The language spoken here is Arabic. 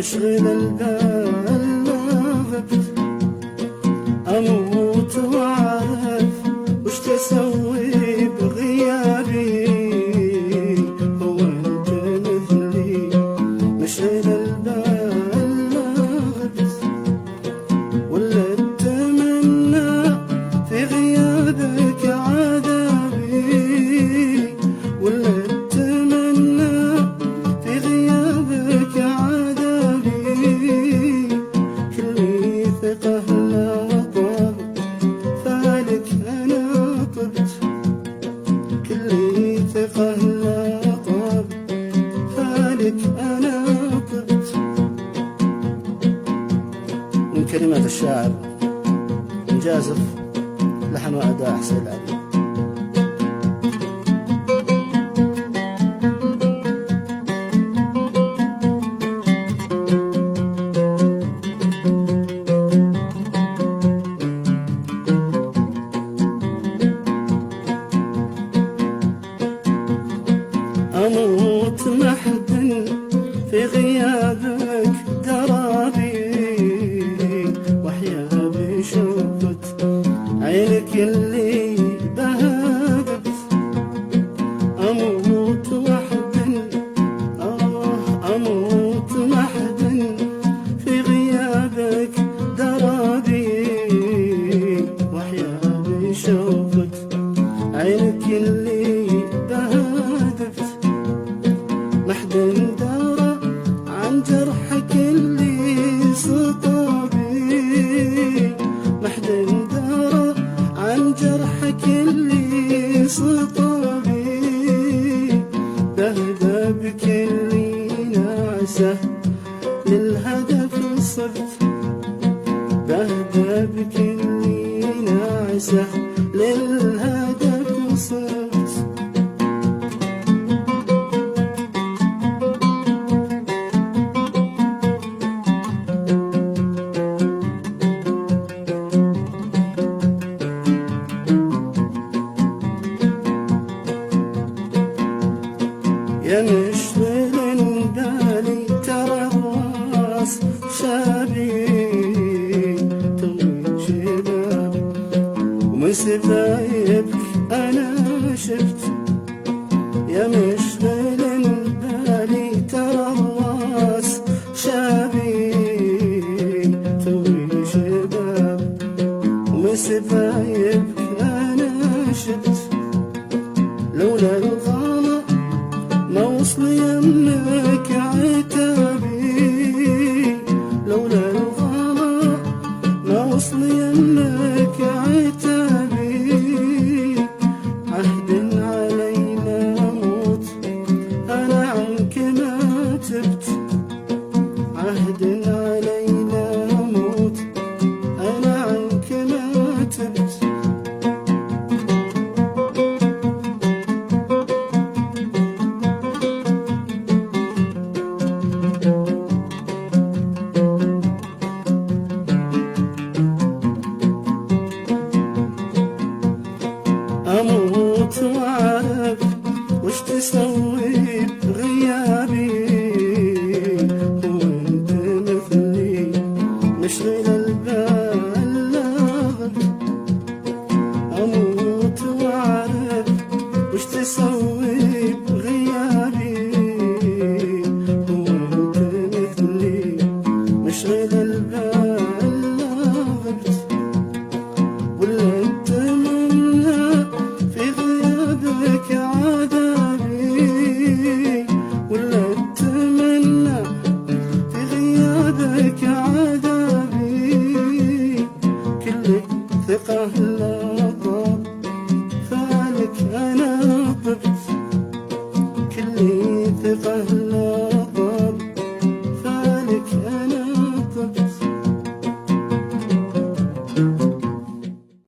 مشغل البال ما غبت، أموت وأعرف وش تسوي بغيابي. هو أنت مثلي مشغل البال ما غبت، ولا أتمنى في غيابك عذابي، ولا أتمنى في غيابك عذابي. كلي ثقة لا طاب فالك أنا طبت، كلي ثقة لا طاب فالك أنا طبت. من كلمات الشاعر جازف، لحن وأداء حسين العلي. أموت محزن في غيابك درابي، وأحيا بشوفة عينك اللي بهدت. أموت وحدن أموت محزن في غيابك درابي، وأحيا بشوفة عينك اللي بهدت. محدن دارى عن جرحك اللي سطابي، محدن دارى عن جرحك اللي سطابي. بهدى بك اللي نعسه للهدف صرت، بهدى بك اللي نعسه للهدف صرت. يا مشغل بالي ترى الراس شابي، طوي شبابي ومن سبايبك أنا شفت. يا مشغل بالي ترى الراس شابي، طوي شبابي ومن سبايبك أنا شفت. لولا الغلا ما وصل يمك عتابي، لولا الغلا ما وصل يمك عتابي. عهد علينا موت أنا عنك ما تبت، عهد علينا موت أنا عنك ما تبت. أموت وأعرف وش تسوي بغيابي. هو أنت مثلي مشغل البال لا غبت، أموت وأعرف وش تسوي بغيابي. هو أنت مثلي مشغل البال لا غبت، ولا أتمنى في غيابك عذابي، ولا أتمنى في غيابك عذابي. كلك ثقة لا طاب فالك أنا طبت، كلي ثقة لا طاب فالك أنا